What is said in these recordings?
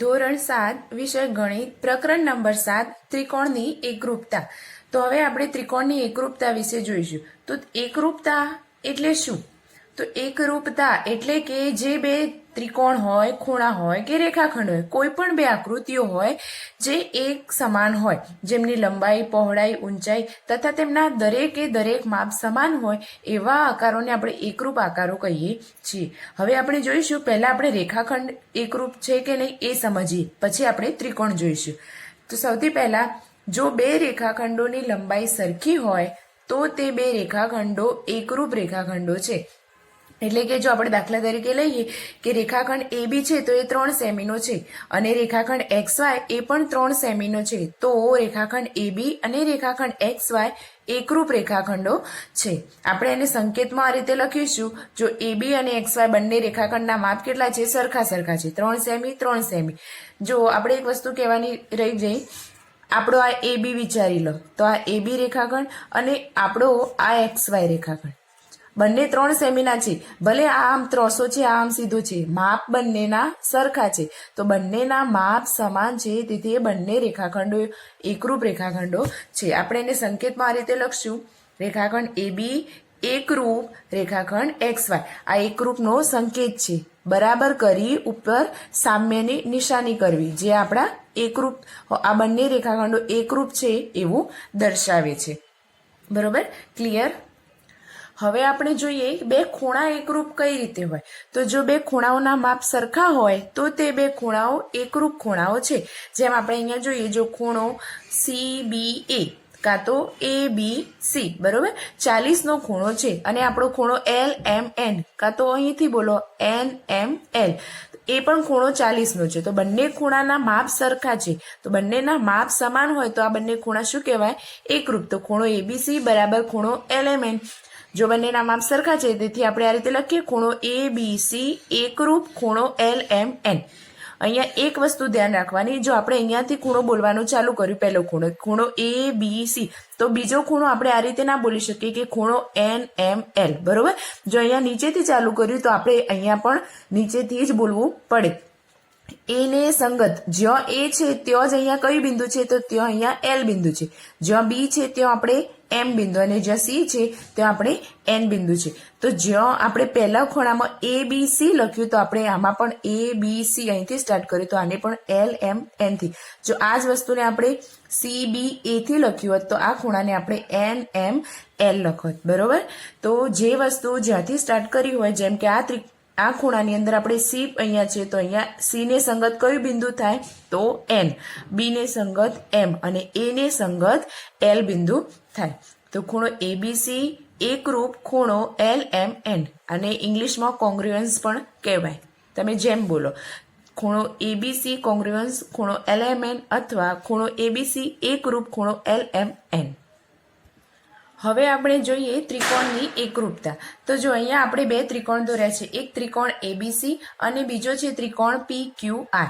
ધોરણ 7 વિષય ગણિત પ્રકરણ નંબર 7 ત્રિકોણની એકરૂપતા। તો હવે આપણે ત્રિકોણની એકરૂપતા વિશે જોઈશું। તો એકરૂપતા એટલે શું? તો એકરૂપતા એટલે કે જે બે ત્રિકોણ હોય, ખૂણા હોય કે રેખાખંડ હોય, કોઈ પણ બે આકૃતિઓ હોય જે એક સમાન હોય, જેમની લંબાઈ, પહોળાઈ, ઊંચાઈ તથા તેમના દરેકે દરેક માપ સમાન હોય, એવા આકારોને આપણે એકરૂપ આકારો કહીએ છીએ। હવે આપણે જોઈશું, પહેલા આપણે રેખાખંડ એકરૂપ છે કે નહીં એ સમજીએ, પછી આપણે ત્રિકોણ જોઈશું। તો સૌથી પહેલા જો બે રેખાખંડોની લંબાઈ સરખી હોય તો તે બે રેખાખંડો એકરૂપ રેખાખંડો છે। એટલે કે જો આપણે દાખલા તરીકે લઈએ કે રેખાખંડ AB છે તો એ 3 સેમીનો છે અને રેખાખંડ XY એ પણ 3 સેમીનો છે, તો રેખાખંડ AB અને રેખાખંડ XY એકરૂપ રેખાખંડો છે। આપણે એને સંકેતમાં આ રીતે લખીશું, જો AB અને XY બંને રેખાખંડના માપ કેટલા છે? સરખા છે, 3 સેમી 3 સેમી। જો આપણે એક વસ્તુ કહેવાની રહી ગઈ, આપણો આ AB વિચારી લો, તો આ AB રેખાખંડ અને આપણો આ XY રેખાખંડ બંને 3 સેમીના છે, ભલે આ આમ 300 છે, આ આમ સીધો છે, માપ બંનેના સરખા છે, તો બંનેના માપ સમાન છે, તેથી એ બંને રેખાખંડો એકરૂપ રેખાખંડો છે। આપણે એને સંકેતમાં આ રીતે લખશું, રેખાખંડ AB એકરૂપ રેખાખંડ XY, આ એકરૂપનો સંકેત છે। બરાબર કરી ઉપર સામ્યની નિશાની કરવી, જે આપણા એકરૂપ આ બંને રેખાખંડો એકરૂપ છે એવું દર્શાવે છે। બરોબર, ક્લિયર? હવે આપણે જોઈએ બે ખૂણા એકરૂપ કઈ રીતે હોય। તો જો બે ખૂણાઓના માપ સરખા હોય તો તે બે ખૂણાઓ એકરૂપ ખૂણાઓ છે। જેમ આપણે અહીંયા જોઈએ, જો ખૂણો CBA કાં તો ABC, બરોબર, 40નો ખૂણો છે અને આપણો ખૂણો LMN કાં તો અહીંથી બોલો NML, એ પણ ખૂણો 40નો છે, તો બંને ખૂણાના માપ સરખા છે, તો બંનેના માપ સમાન હોય તો આ બંને ખૂણા શું કહેવાય? એકરૂપ। તો ખૂણો ABC બરાબર ખૂણો LMN, જો બંનેના માપ સરખા છે તેથી આપણે આ રીતે લખીએ, ખૂણો ABC એકરૂપ ખૂણો LMN। અહીંયા એક વસ્તુ ધ્યાન રાખવાની, જો આપણે અહીંયાથી ખૂણો બોલવાનું ચાલુ કર્યું, પહેલો ખૂણો ABC, તો બીજો ખૂણો આપણે આ રીતે ના બોલી શકીએ કે ખૂણો NML, બરોબર? જો અહીંયા નીચેથી ચાલુ કર્યું તો આપણે અહીંયા પણ નીચેથી જ બોલવું પડે। એ ને સંગત, જ્યાં A છે ત્યાં જ અહીંયા કયું બિંદુ છે? તો ત્યાં અહીંયા L બિંદુ છે, જ્યાં B છે ત્યાં આપણે M બિંદુ અને જ્યાં C છે ત્યાં આપણે N બિંદુ છે। તો જ્યાં આપણે પહેલા ખૂણામાં ABC લખ્યું તો આપણે આમાં પણ ABC અહીંથી સ્ટાર્ટ કર્યું, તો આને પણ LMN થી। જો આ જ વસ્તુને આપણે CBA થી લખ્યું હોત તો આ ખૂણાને આપણે NML લખોત, બરોબર? તો જે વસ્તુ જ્યાંથી સ્ટાર્ટ કરી હોય, જેમ કે આ ખૂણાની અંદર આપણે C અહીંયા છે તો અહીંયા C ને સંગત કયું બિંદુ થાય? તો N, B ને સંગત M અને A ને સંગત L બિંદુ થાય। તો ખૂણો ABC એકરૂપ ખૂણો LMN, અને ઇંગ્લિશમાં કોંગ્રુઅન્સ પણ કહેવાય, તમે જેમ બોલો, ખૂણો ABC કોંગ્રુઅન્સ ખૂણો LMN અથવા ખૂણો ABC એકરૂપ ખૂણો LMN। હવે આપણે જોઈએ ત્રિકોણની એકરૂપતા। તો જો અહીંયા આપણે બે ત્રિકોણ દોર્યા છે, એક ત્રિકોણ ABC અને બીજો છે ત્રિકોણ PQR।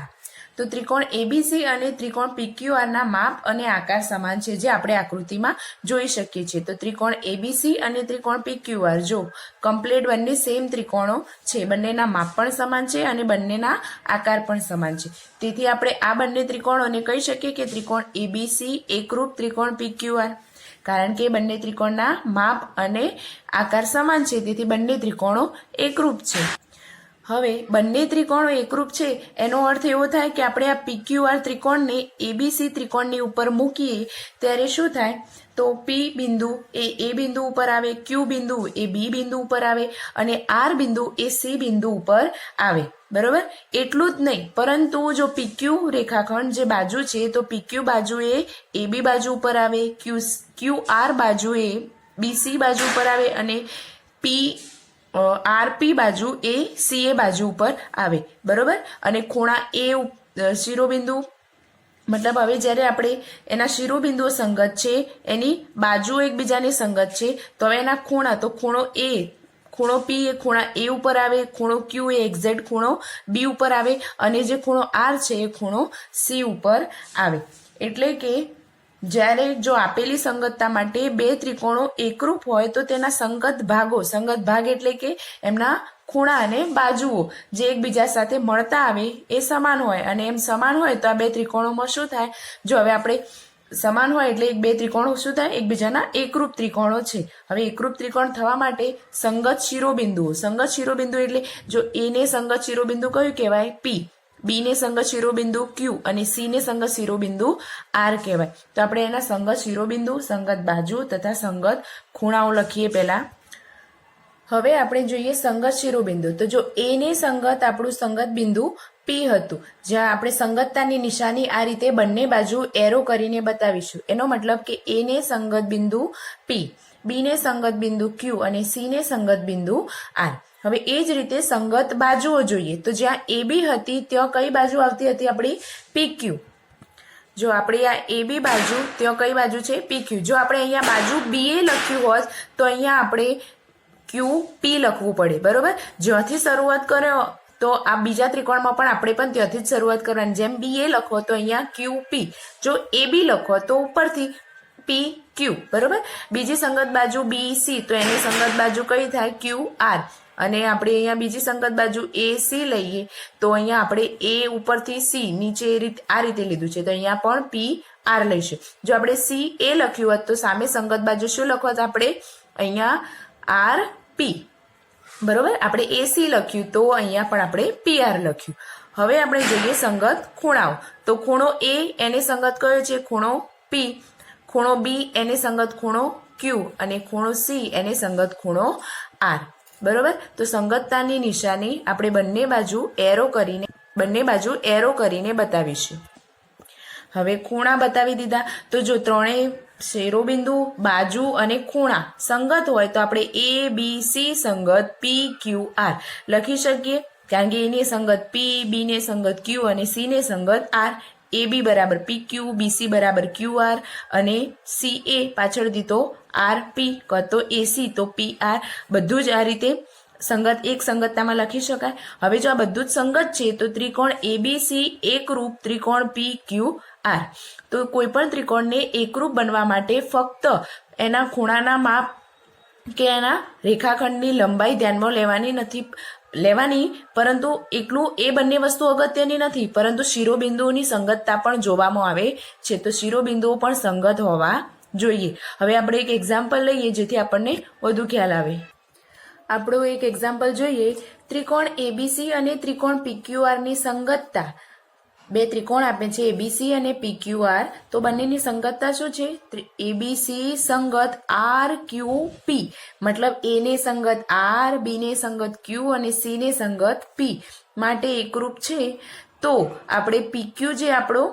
તો ત્રિકોણ ABC અને ત્રિકોણ PQR ના માપ અને આકાર સમાન છે, જે આપણે આકૃતિમાં જોઈ શકીએ છીએ। તો ત્રિકોણ ABC અને ત્રિકોણ PQR જો કમ્પ્લીટ બંને સેમ ત્રિકોણો છે, બંનેના માપ પણ સમાન છે અને બંનેના આકાર પણ સમાન છે, તેથી આપણે આ બંને ત્રિકોણોને કહી શકીએ કે ત્રિકોણ ABC એકરૂપ ત્રિકોણ PQR, કારણ કે બંને ત્રિકોણના માપ અને આકાર સમાન છે, તેથી બંને ત્રિકોણો એકરૂપ છે। હવે બંને ત્રિકોણો એકરૂપ છે એનો અર્થ એવો થાય કે આપણે આ PQR ત્રિકોણને ABC ત્રિકોણની ઉપર મૂકીએ ત્યારે શું થાય? તો P બિંદુ એ A બિંદુ ઉપર આવે, Q બિંદુ એ B બિંદુ ઉપર આવે અને R બિંદુ એ C બિંદુ ઉપર આવે, બરોબર? એટલું જ નહીં, પરંતુ જો PQ રેખાખંડ જે બાજુ છે તો PQ બાજુ એ AB બાજુ ઉપર આવે, QR બાજુ એ BC બાજુ ઉપર આવે અને RP બાજુ એ CA બાજુ ઉપર આવે, બરોબર? અને ખૂણા A શિરોબિંદુ, મતલબ હવે જ્યારે આપણે એના શિરોબિંદુઓ સંગત છે, એની બાજુ એકબીજાની સંગત છે, તો હવે એના ખૂણા, તો ખૂણો P એ ખૂણા A ઉપર આવે, ખૂણો Q એ એક્ઝેક્ટ ખૂણો B ઉપર આવે અને જે ખૂણો R છે એ ખૂણો C ઉપર આવે। એટલે કે જ્યારે જો આપેલી સંગતતા માટે બે ત્રિકોણો એકરૂપ હોય તો તેના સંગત ભાગ એટલે કે એમના ખૂણા અને બાજુઓ જે એકબીજા સાથે મળતા આવે એ સમાન હોય, અને એમ સમાન હોય તો આ બે ત્રિકોણોમાં શું થાય, જો હવે આપણે સમાન હોય એટલે એક બે ત્રિકોણો શું થાય, એકબીજાના એકરૂપ ત્રિકોણો છે. હવે એકરૂપ ત્રિકોણ થવા માટે સંગત શિરોબિંદુઓ, સંગત શિરોબિંદુ એટલે જો એ ને સંગત શિરોબિંદુ કયું કહેવાય, પી, બી ને સંગત શિરોબિંદુ ક્યુ અને સી ને સંગત શિરોબિંદુ આર કહેવાય. તો આપણે એના સંગત શિરોબિંદુ, સંગત બાજુ તથા સંગત ખૂણાઓ લખીએ પહેલા. હવે આપણે જોઈએ સંગત શિરોબિંદુ. તો જો એ ને સંગત આપણું સંગત બિંદુ પી હતું, જ્યાં આપણે સંગતતાની નિશાની આ રીતે બંને બાજુ એરો કરીને બતાવીશું. એનો મતલબ કે એ ને સંગત બિંદુ પી, બી ને સંગત બિંદુ ક્યુ અને સી ને સંગત બિંદુ આર. હવે એ જ રીતે સંગત બાજુઓ જોઈએ. તો જ્યાં એ બી હતી ત્યાં કઈ બાજુ આવતી હતી આપણી, પી ક્યુ. જો આપણે આ એ બી બાજુ ત્યાં કઈ બાજુ છે, પી ક્યુ. જો આપણે અહીંયા બાજુ બી એ લખ્યું હોત તો અહીંયા આપણે ક્યુ પી લખવું પડે, બરોબર. જ્યાંથી શરૂઆત કર્યો તો આ બીજા ત્રિકોણમાં પણ આપણે પણ ત્યાંથી જ શરૂઆત કરવાની. જેમ બી એ લખો તો અહીંયા ક્યુ પી, જો એ બી લખો તો ઉપરથી પી ક્યુ, બરોબર. બીજી સંગત બાજુ બી સી, તો એની સંગત બાજુ કઈ થાય, ક્યુ આર. અને આપણે અહીંયા બીજી સંગત બાજુ એ સી લઈએ તો અહીંયા આપણે એ ઉપરથી સી, નીચે આ રીતે લીધું છે તો અહીંયા પણ પી આર લઈશું. જો આપણે સી એ લખ્યું હોત તો સામે સંગત બાજુ શું લખોત આપણે, અહીંયા આર પી, બરોબર. આપણે એ સી લખ્યું તો અહીંયા પણ આપણે પી આર લખ્યું. હવે આપણે જોઈએ સંગત ખૂણાઓ. તો ખૂણો એ એને સંગત કયો છે, ખૂણો પી. ખૂણો બી એને સંગત ખૂણો ક્યુ અને ખૂણો સી એને સંગત ખૂણો આર, બરોબર. તો સંગતતાની નિશાની આપણે બંને બાજુ એરો કરીને બતાવીશું. હવે ખૂણા બતાવી દીધા. તો જો ત્રણેય શિરોબિંદુ, બાજુ અને ખૂણા સંગત હોય તો આપણે એ બી સી સંગત પી ક્યુ આર લખી શકીએ, કારણ કે એની સંગત પી, બી ને સંગત ક્યુ અને સી ને સંગત આર. એ બી બરાબર પી ક્યુ, બીસી બરાબર ક્યુ આર અને સી એ પાછળથી તો આર પી, તો એસી તો પી આર. બધું જ આ રીતે સંગત એક સંગતતામાં લખી શકાય. હવે જો આ બધું જ સંગત છે તો ત્રિકોણ એબીસી એકરૂપ ત્રિકોણ પી ક્યુ આર. તો કોઈ પણ ત્રિકોણને એકરૂપ બનવા માટે ફક્ત એના ખૂણાના માપ કે એના રેખાખંડની લંબાઈ ધ્યાનમાં લેવાની, પરંતુ એકલું એ બંને વસ્તુ અગત્યની નથી, પરંતુ શિરોબિંદુઓની સંગતતા પણ જોવામાં આવે છે. તો શિરોબિંદુઓ પણ સંગત હોવા જોઈએ. હવે આપણે એક એક્ઝામ્પલ લઈએ જેથી આપણને વધુ ખ્યાલ આવે. આપણું એક એક્ઝામ્પલ જોઈએ. ત્રિકોણ એબીસી અને ત્રિકોણ પીક્યુઆર ની સંગતતા. બે ત્રિકોણ આપે છે એબીસી અને પીક્યુઆર. તો બંનેની સંગતતા શું છે, એબીસી સંગત આર ક્યુ પી, મતલબ એ ને સંગત આર, બી ને સંગત ક્યુ અને સી ને સંગત પી માટે એકરૂપ છે. તો આપણે પીક્યુ જે આપણો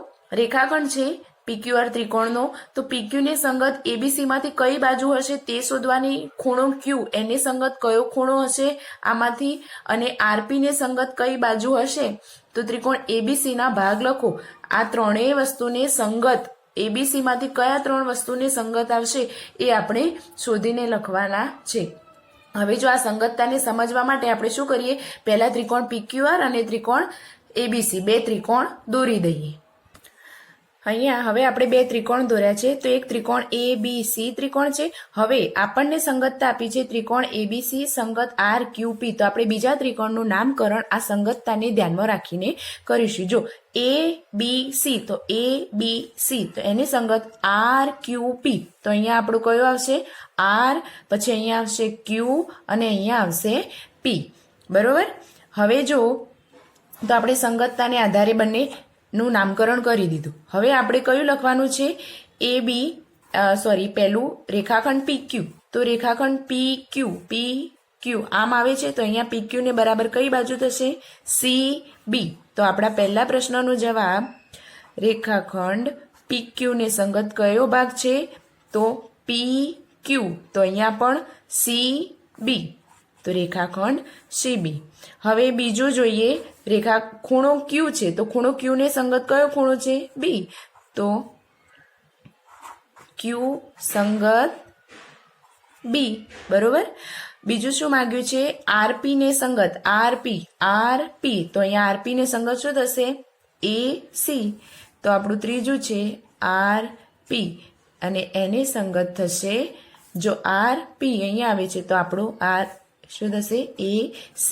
રેખાખંડ છે પીક્યુઆર ત્રિકોણનો, તો પીક્યુ ને સંગત એબીસી માંથી કઈ બાજુ હશે તે શોધવાની. ખૂણો ક્યુ એને સંગત કયો ખૂણો હશે આમાંથી, અને આરપી ને સંગત કઈ બાજુ હશે. તો ત્રિકોણ એબીસી ના ભાગ લખો. આ ત્રણેય વસ્તુને સંગત, એબીસી માંથી કયા ત્રણ વસ્તુને સંગત આવશે એ આપણે શોધીને લખવાના છે. હવે જો આ સંગતતાને સમજવા માટે આપણે શું કરીએ, પહેલા ત્રિકોણ પીક્યુઆર અને ત્રિકોણ એબીસી બે ત્રિકોણ દોરી દઈએ. અહીંયા હવે આપણે બે ત્રિકોણ દોર્યા છે. તો એક ત્રિકોણ એ બી સી ત્રિકોણ છે. હવે આપણને સંગતતા આપી છે ત્રિકોણ એબીસી સંગત આર ક્યુ પી. તો આપણે બીજા ત્રિકોણનું નામકરણ આ સંગતતાને ધ્યાનમાં રાખીને કરીશું. જો એ બી સી, તો એ બી સી, તો એની સંગત આર ક્યુ પી. તો અહીંયા આપણું કયું આવશે, આર, પછી અહીંયા આવશે ક્યુ અને અહીંયા આવશે પી, બરોબર. હવે જો તો આપણે સંગતતાને આધારે બંને નું નામકરણ કરી દીધું. હવે આપણે કયું લખવાનું છે, એ બી પહેલું રેખાખંડ પી ક્યુ. તો રેખાખંડ પી ક્યુ આમ આવે છે. તો અહીંયા પી ક્યુ ને બરાબર કઈ બાજુ થશે, સી બી. તો આપણા પહેલા પ્રશ્નનો જવાબ રેખાખંડ પી ક્યુ ને સંગત કયો ભાગ છે, તો પી ક્યુ. તો અહીંયા પણ સી બી, તો રેખાખંડ સી બી. હવે બીજું જોઈએ, ખૂણો ક્યુ છે. તો ખૂણો ક્યુ ને સંગત કયો ખૂણો છે, બી. તો ક્યુ સંગત બી, બરોબર. બીજું શું માંગ્યું છે, આરપી ને સંગત આરપી. તો અહીંયા આરપી ને સંગત શું થશે, એ સી. તો આપણું ત્રીજું છે આર પી અને એને સંગત થશે, જો આર પી અહીંયા આવે છે તો આપણું આર શું થશે AC.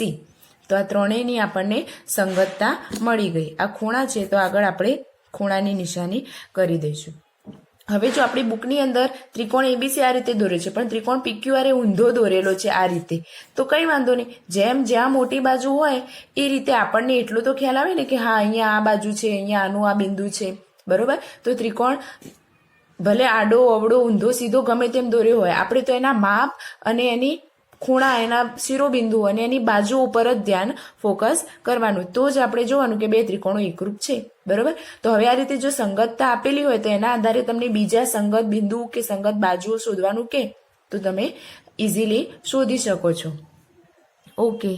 તો આ ત્રણેયની આપણને સંગતતા મળી ગઈ. આ ખૂણા છે તો આગળ આપણે ખૂણાની નિશાની કરી દઈશું. હવે જો આપણી બુકની અંદર ત્રિકોણ ABC આ રીતે દોરે છે, પણ ત્રિકોણ PQR એ ઊંધો દોરેલો છે આ રીતે, તો કઈ વાંધો નહીં. જેમ જ્યાં મોટી બાજુ હોય એ રીતે આપણને એટલો તો ખ્યાલ આવે ને કે હા અહીંયા આ બાજુ છે, અહીંયા આનું આ બિંદુ છે, બરોબર. તો ત્રિકોણ ભલે આડો અવળો ઊંધો સીધો ગમે તેમ દોર્યો હોય, આપણે તો એના માપ અને એની ખૂણા, એના શિરોબિંદુ અને એની બાજુ ઉપર જ ધ્યાન ફોકસ કરવાનું. તો જ આપણે જોવાનું કે બે ત્રિકોણો એકરૂપ છે, બરોબર. તો હવે આ રીતે જો સંગતતા આપેલી હોય તો એના આધારે તમને બીજા સંગત બિંદુ કે સંગત બાજુઓ શોધવાનું કે તો તમે ઇઝીલી શોધી શકો છો. ઓકે.